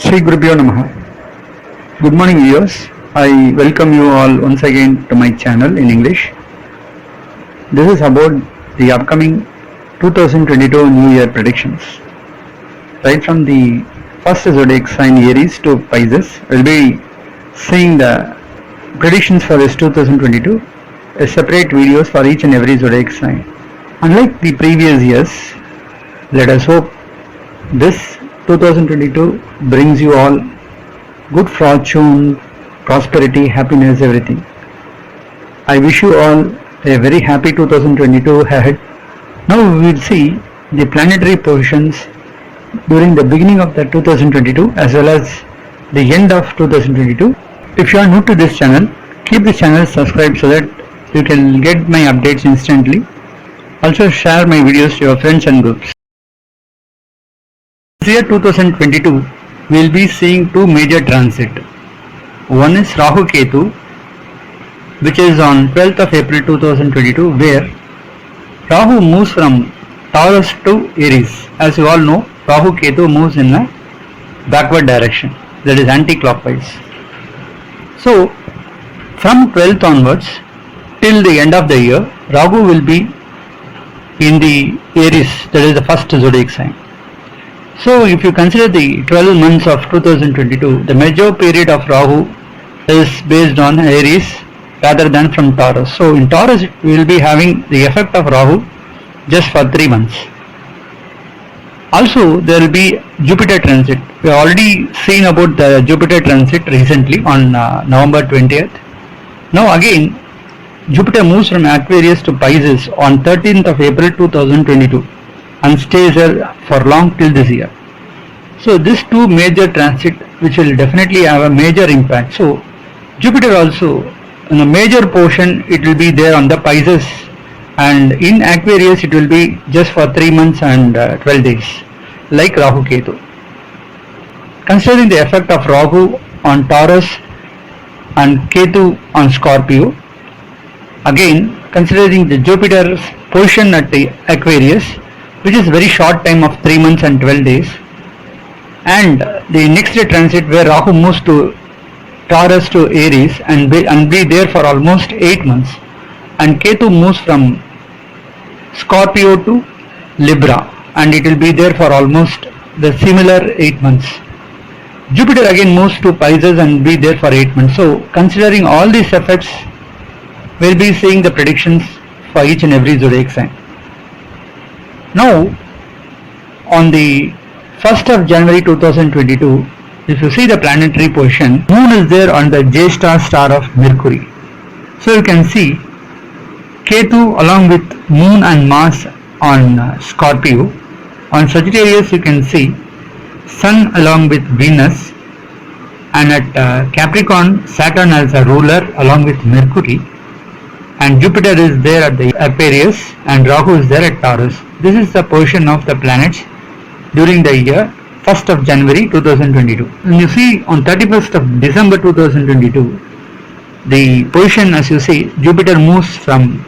Sri Gurubhyo Namaha. Good morning viewers. I welcome you all once again to my channel in English. This is about the upcoming 2022 New Year predictions. Right from the first zodiac sign Aries to Pisces, we'll be seeing the predictions for this 2022, a separate videos for each and every zodiac sign. Unlike the previous years, let us hope this 2022 brings you all good fortune, prosperity, happiness, everything. I wish you all a very happy 2022 ahead. Now we will see the planetary positions during the beginning of the 2022 as well as the end of 2022. If you are new to this channel, keep the channel subscribed so that you can get my updates instantly. Also share my videos to your friends and groups. This year 2022, we will be seeing two major transit. One is Rahu Ketu, which is on 12th of April 2022, where Rahu moves from Taurus to Aries. As you all know, Rahu Ketu moves in a backward direction, that is anti-clockwise. So, from 12th onwards till the end of the year, Rahu will be in the Aries, that is the first zodiac sign. So if you consider the 12 months of 2022, the major period of Rahu is based on Aries rather than from Taurus. So in Taurus we will be having the effect of Rahu just for 3 months. Also there will be Jupiter transit. We have already seen about the Jupiter transit recently on November 20th. Now again Jupiter moves from Aquarius to Pisces on 13th of April 2022. And stays there for long till this year. So these two major transit which will definitely have a major impact. So Jupiter also in a major portion it will be there on the Pisces, and in Aquarius it will be just for 3 months and 12 days like Rahu Ketu. Considering the effect of Rahu on Taurus and Ketu on Scorpio, again considering the Jupiter's position at the Aquarius, which is very short time of 3 months and 12 days, and the next transit where Rahu moves to Taurus to Aries and be there for almost 8 months, and Ketu moves from Scorpio to Libra and it will be there for almost the similar 8 months. Jupiter again moves to Pisces and be there for 8 months. So considering all these effects, we will be seeing the predictions for each and every zodiac sign. Now, on the 1st of January 2022, if you see the planetary position, Moon is there on the Jyeshtha star of Mercury. So you can see Ketu along with Moon and Mars on Scorpio. On Sagittarius you can see Sun along with Venus, and at Capricorn Saturn as a ruler along with Mercury, and Jupiter is there at the Aquarius and Rahu is there at Taurus. This is the position of the planets during the year 1st of January 2022. And you see on 31st of December 2022, the position, as you see, Jupiter moves from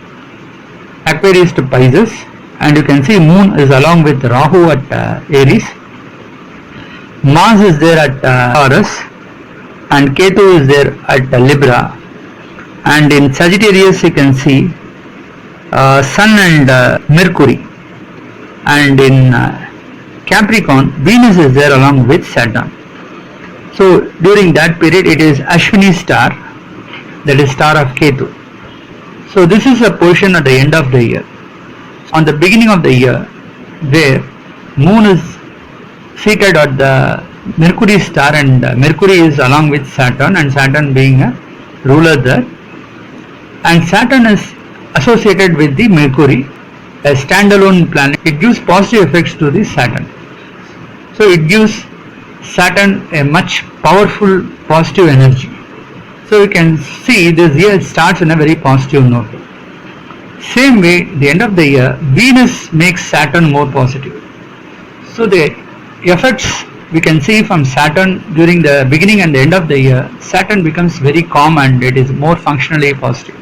Aquarius to Pisces, and you can see Moon is along with Rahu at Aries, Mars is there at Taurus, and Ketu is there at Libra. And in Sagittarius you can see Sun and Mercury, and in Capricorn Venus is there along with Saturn. So during that period it is Ashwini star, that is star of Ketu. So this is a position at the end of the year. On the beginning of the year, where Moon is seated at the Mercury star and Mercury is along with Saturn, and Saturn being a ruler there, and Saturn is associated with the Mercury, a standalone planet. It gives positive effects to the Saturn. So it gives Saturn a much powerful positive energy. So you can see this year starts in a very positive note. Same way, the end of the year, Venus makes Saturn more positive. So the effects we can see from Saturn during the beginning and the end of the year, Saturn becomes very calm and it is more functionally positive.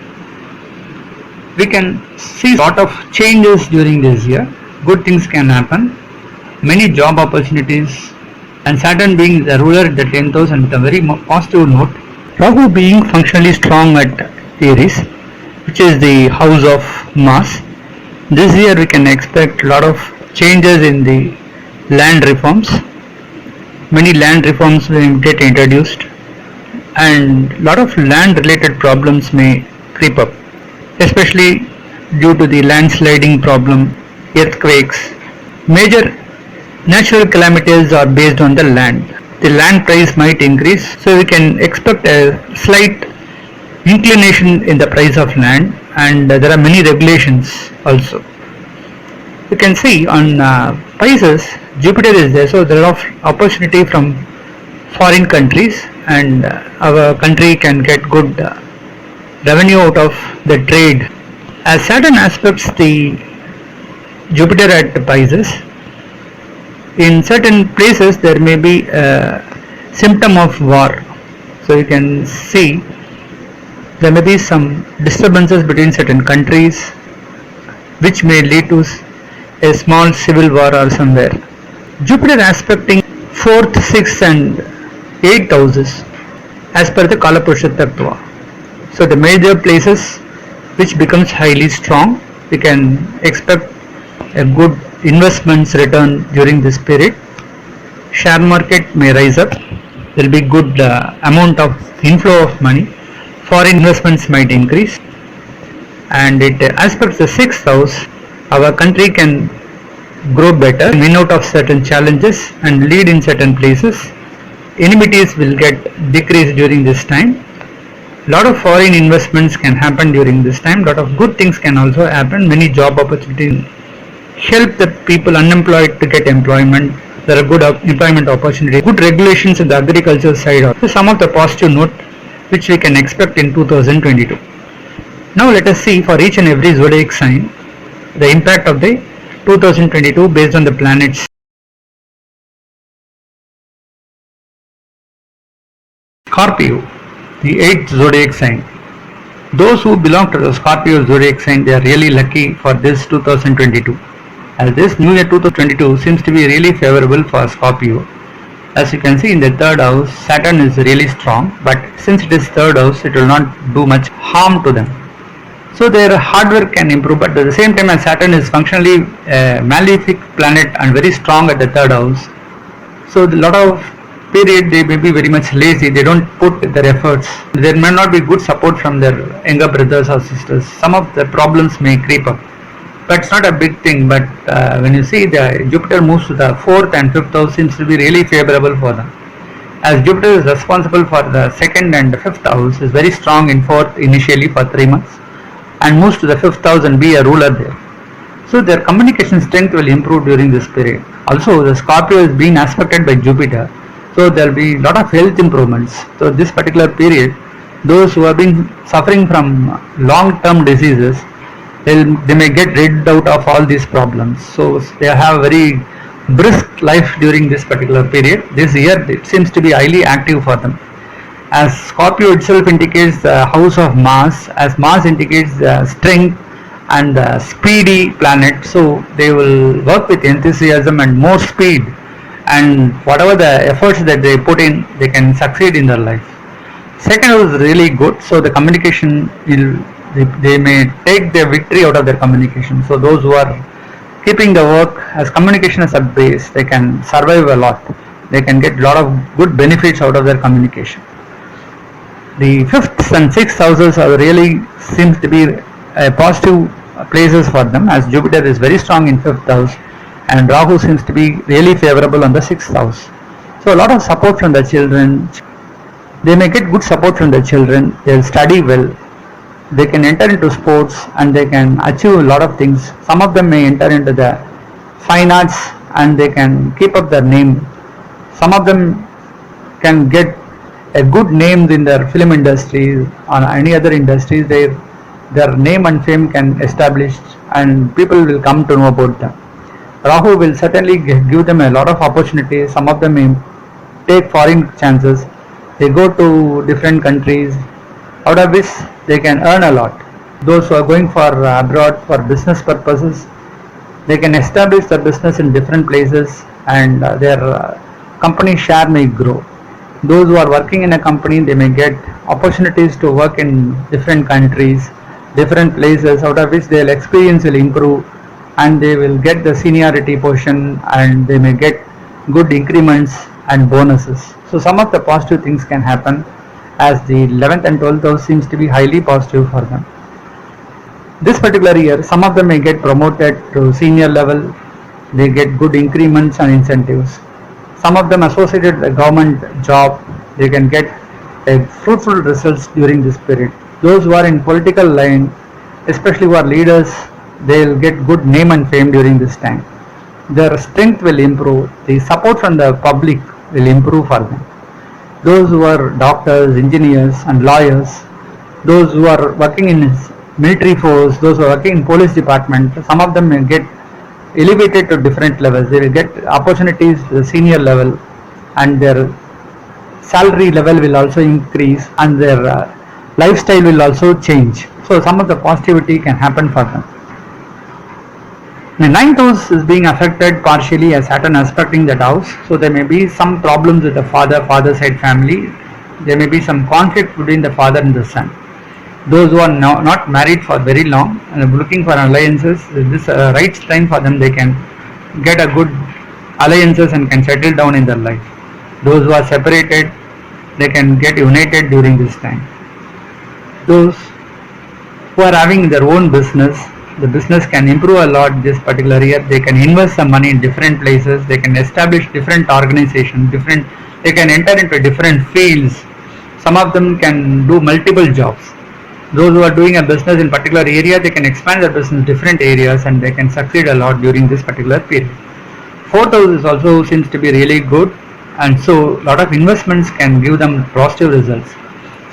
We can see a lot of changes during this year. Good things can happen. Many job opportunities and Saturn being the ruler at the 10th house and a very positive note. Rahu being functionally strong at Aries, which is the house of Mars. This year we can expect a lot of changes in the land reforms. Many land reforms will get introduced and a lot of land related problems may creep up, especially due to the landsliding problem, earthquakes. Major natural calamities are based on the land. The land price might increase, so we can expect a slight inclination in the price of land, and there are many regulations also. You can see on prices, Jupiter is there, so there are opportunity from foreign countries, and our country can get good revenue out of the trade. As Saturn aspects the Jupiter at Pisces, in certain places there may be a symptom of war. So you can see there may be some disturbances between certain countries which may lead to a small civil war or somewhere. Jupiter aspecting 4th, 6th and 8th houses as per the Kalapurusha Tattva. So the major places which becomes highly strong, we can expect a good investments return during this period. Share market may rise up. There will be good amount of inflow of money. Foreign investments might increase, and it aspects the 6th house. Our country can grow better, win out of certain challenges and lead in certain places. Enmities will get decreased during this time. Lot of foreign investments can happen during this time. Lot of good things can also happen. Many job opportunities help the people unemployed to get employment. There are good employment opportunities. Good regulations in the agriculture side. So some of the positive note which we can expect in 2022. Now let us see for each and every zodiac sign the impact of the 2022 based on the planets. Scorpio, the 8th zodiac sign. Those who belong to the Scorpio zodiac sign, they are really lucky for this 2022. As this new year 2022 seems to be really favorable for Scorpio. As you can see in the 3rd house, Saturn is really strong, but since it is 3rd house, it will not do much harm to them. So their hard work can improve, but at the same time as Saturn is functionally a malefic planet and very strong at the 3rd house. So a lot of period they may be very much lazy, they don't put their efforts. There may not be good support from their younger brothers or sisters. Some of the problems may creep up. But it's not a big thing, but when you see the Jupiter moves to the 4th and 5th house seems to be really favorable for them. As Jupiter is responsible for the 2nd and 5th house, is very strong in 4th initially for 3 months and moves to the 5th house and be a ruler there. So their communication strength will improve during this period. Also the Scorpio is being aspected by Jupiter, so there will be a lot of health improvements. So this particular period, those who have been suffering from long-term diseases, they may get rid out of all these problems. So they have a very brisk life during this particular period. This year it seems to be highly active for them. As Scorpio itself indicates the house of Mars, as Mars indicates the strength and the speedy planet, so they will work with enthusiasm and more speed, and whatever the efforts that they put in, they can succeed in their life. 2nd house is really good, so the communication will, they may take their victory out of their communication. So those who are keeping the work as communication as a base, they can survive a lot. They can get a lot of good benefits out of their communication. The 5th and 6th houses are really seems to be positive places for them, as Jupiter is very strong in 5th house and Rahu seems to be really favorable on the 6th house. So a lot of support from the children. They may get good support from the children. They will study well. They can enter into sports and they can achieve a lot of things. Some of them may enter into the fine arts and they can keep up their name. Some of them can get a good name in their film industry or any other industries. Their name and fame can establish and people will come to know about them. Rahu will certainly give them a lot of opportunities. Some of them may take foreign chances. They go to different countries, out of which they can earn a lot. Those who are going for abroad for business purposes, they can establish their business in different places and their company share may grow. Those who are working in a company, they may get opportunities to work in different countries, different places, out of which their experience will improve and they will get the seniority portion and they may get good increments and bonuses. So some of the positive things can happen, as the 11th and 12th house seems to be highly positive for them. This particular year, some of them may get promoted to senior level, they get good increments and incentives. Some of them associated with a government job, they can get a fruitful results during this period. Those who are in political line, especially who are leaders, they will get good name and fame during this time. Their strength will improve, the support from the public will improve for them. Those who are doctors, engineers and lawyers, those who are working in military force, those who are working in police department, some of them may get elevated to different levels. They will get opportunities to the senior level and their salary level will also increase and their lifestyle will also change. So some of the positivity can happen for them. The ninth house is being affected partially as Saturn aspecting that house. So there may be some problems with the father side family. There may be some conflict between the father and the son. Those who are not married for very long and looking for alliances, this right time for them, they can get a good alliances and can settle down in their life. Those who are separated, they can get united during this time. Those who are having their own business, the business can improve a lot this particular year. They can invest some money in different places, they can establish different organizations, they can enter into different fields. Some of them can do multiple jobs. Those who are doing a business in particular area, they can expand their business in different areas and they can succeed a lot during this particular period. Fourth house is also seems to be really good, and so a lot of investments can give them positive results.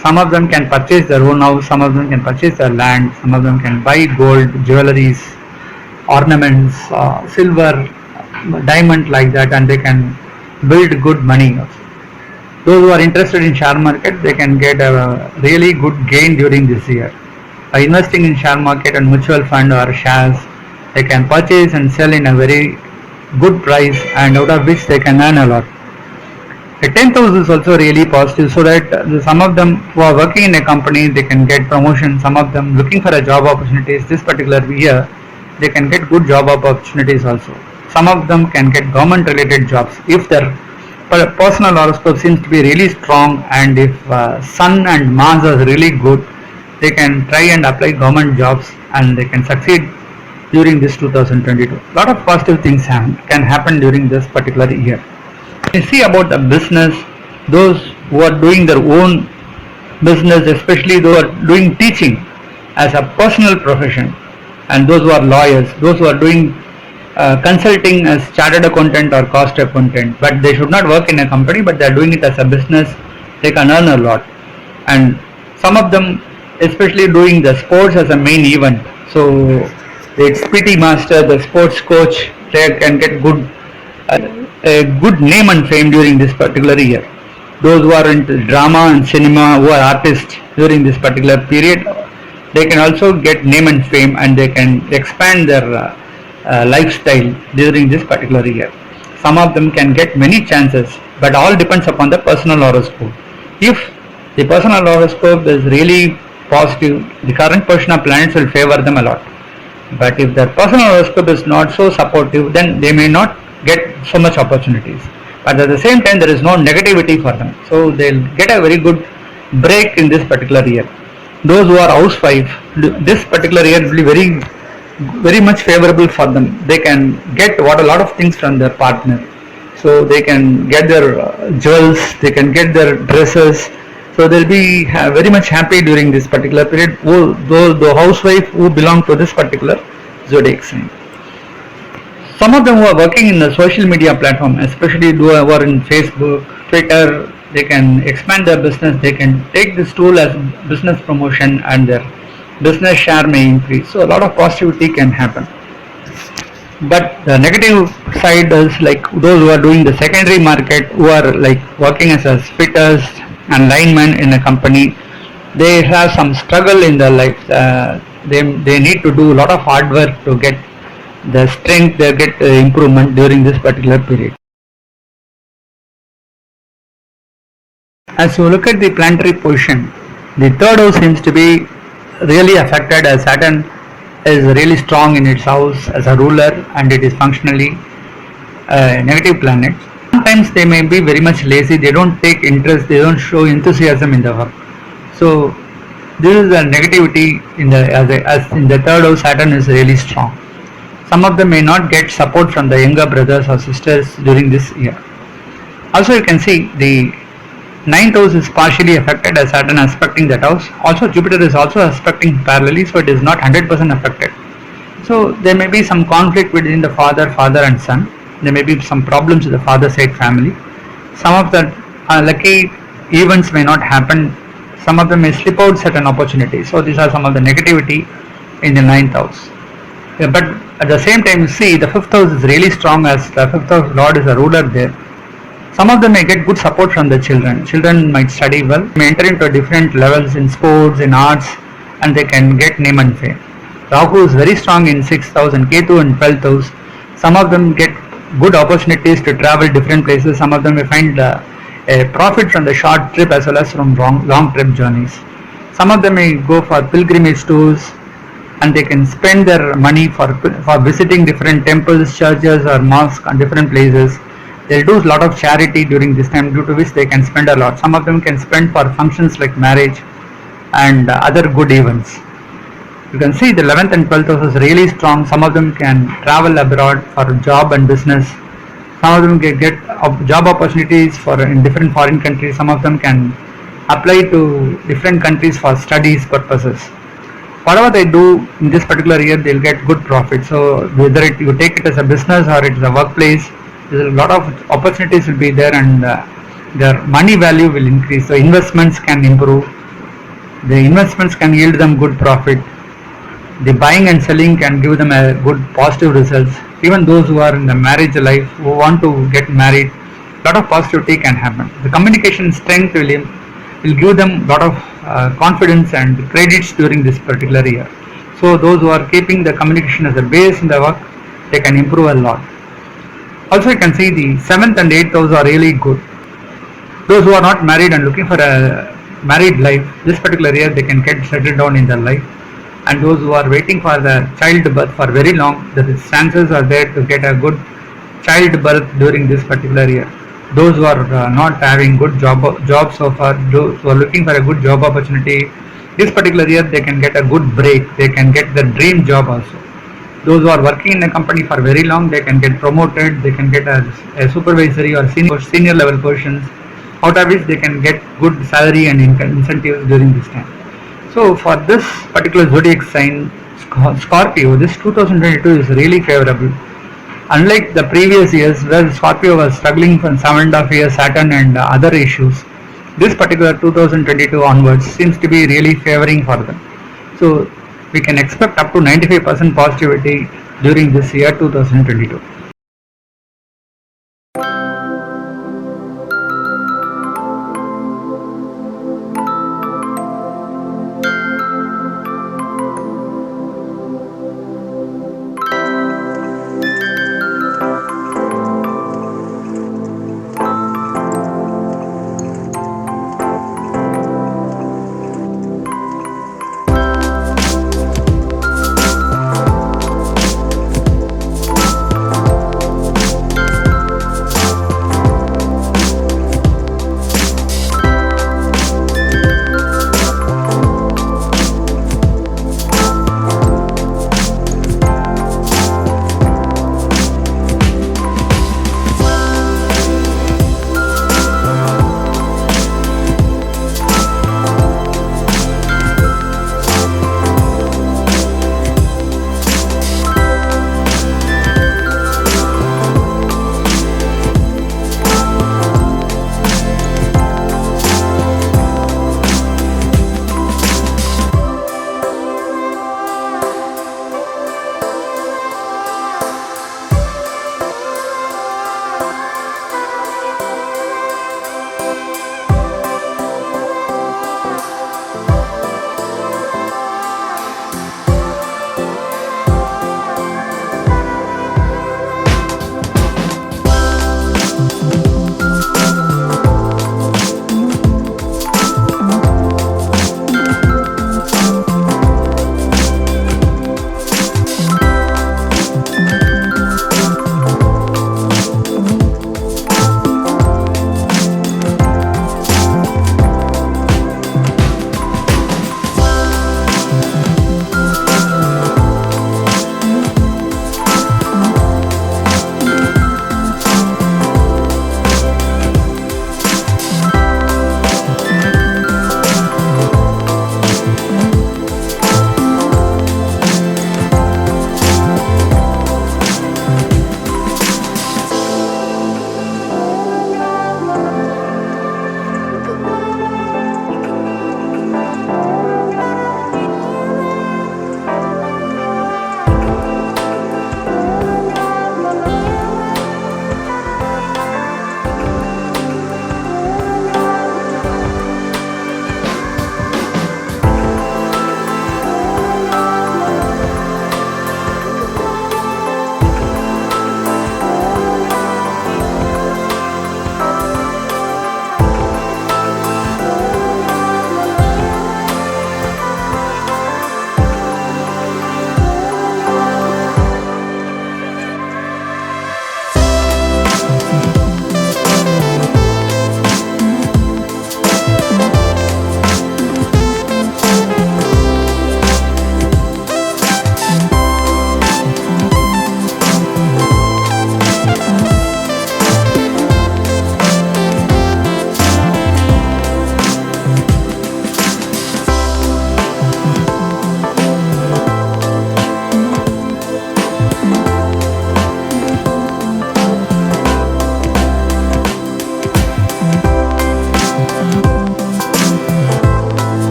Some of them can purchase their own house, some of them can purchase their land, some of them can buy gold, jewelries, ornaments, silver, diamond like that, and they can build good money also. Those who are interested in share market, they can get a really good gain during this year. By investing in share market and mutual fund or shares, they can purchase and sell in a very good price and out of which they can earn a lot. The 10th house is also really positive, so that some of them who are working in a company, they can get promotion. Some of them looking for a job opportunities this particular year, they can get good job opportunities also. Some of them can get government related jobs if their personal horoscope seems to be really strong, and if Sun and Mars are really good, they can try and apply government jobs and they can succeed during this 2022. A lot of positive things can happen during this particular year. You see about the business, those who are doing their own business, especially those who are doing teaching as a personal profession, and those who are lawyers, those who are doing consulting as chartered accountant or cost accountant, but they should not work in a company, but they are doing it as a business, they can earn a lot. And some of them especially doing the sports as a main event, so the PT master, the sports coach, they can get a good name and fame during this particular year. Those who are into drama and cinema, who are artists during this particular period, they can also get name and fame and they can expand their lifestyle during this particular year. Some of them can get many chances, but all depends upon the personal horoscope. If the personal horoscope is really positive, the current position of planets will favor them a lot. But if their personal horoscope is not so supportive, then they may not get so much opportunities. But at the same time, there is no negativity for them, so they'll get a very good break in this particular year. Those who are housewife, this particular year will be very much favorable for them. They can get a lot of things from their partner, so they can get their jewels, they can get their dresses, so they'll be very much happy during this particular period, the housewife who belong to this particular zodiac sign. Some of them who are working in the social media platform, especially those who are in Facebook, Twitter, they can expand their business, they can take this tool as business promotion and their business share may increase. So a lot of positivity can happen. But the negative side is like those who are doing the secondary market, who are like working as a fitters and linemen in a company, they have some struggle in their life. They need to do a lot of hard work to get the strength, they get improvement during this particular period. As you look at the planetary position, the third house seems to be really affected as Saturn is really strong in its house as a ruler and it is functionally a negative planet. Sometimes they may be very much lazy, they don't take interest, they don't show enthusiasm in the work. So this is the negativity in the as in the third house Saturn is really strong. Some of them may not get support from the younger brothers or sisters during this year. Also you can see the ninth house is partially affected as Saturn aspecting that house. Also Jupiter is also aspecting parallelly, so it is not 100% affected. So there may be some conflict between the father and son. There may be some problems with the father side family. Some of the lucky events may not happen. Some of them may slip out certain opportunities. So these are some of the negativity in the ninth house. Yeah, but at the same time you see the fifth house is really strong as the fifth house lord is a ruler there. Some of them may get good support from the children. Children might study well, may enter into different levels in sports, in arts, and they can get name and fame. Rahu is very strong in 6th house and Ketu in 12th house. Some of them get good opportunities to travel different places. Some of them may find a profit from the short trip as well as from long trip journeys. Some of them may go for pilgrimage tours and they can spend their money for visiting different temples, churches or mosques and different places. They'll do a lot of charity during this time, due to which they can spend a lot. Some of them can spend for functions like marriage and other good events. You can see the 11th and 12th house is really strong. Some of them can travel abroad for job and business. Some of them get job opportunities in different foreign countries. Some of them can apply to different countries for studies purposes. Whatever they do in this particular year, they'll get good profit. So whether you take it as a business or it's a workplace, there's a lot of opportunities will be there and their money value will increase. So investments can improve. The investments can yield them good profit. The buying and selling can give them a good positive results. Even those who are in the marriage life, who want to get married, a lot of positivity can happen. The communication strength will give them a lot of confidence and credits during this particular year. So those who are keeping the communication as a base in the work, they can improve a lot. Also you can see the 7th and 8th house are really good. Those who are not married and looking for a married life, this particular year they can get settled down in their life. And those who are waiting for the childbirth for very long, the chances are there to get a good childbirth during this particular year. Those who are not having good job so far, those who are looking for a good job opportunity, this particular year they can get a good break, they can get their dream job also. Those who are working in a company for very long, they can get promoted, they can get a supervisory or senior level positions, out of which they can get good salary and incentives during this time. So for this particular zodiac sign, Scorpio, this 2022 is really favorable. Unlike the previous years where Scorpio was struggling for 7.5 years, Saturn and other issues, this particular 2022 onwards seems to be really favoring for them. So we can expect up to 95% positivity during this year 2022.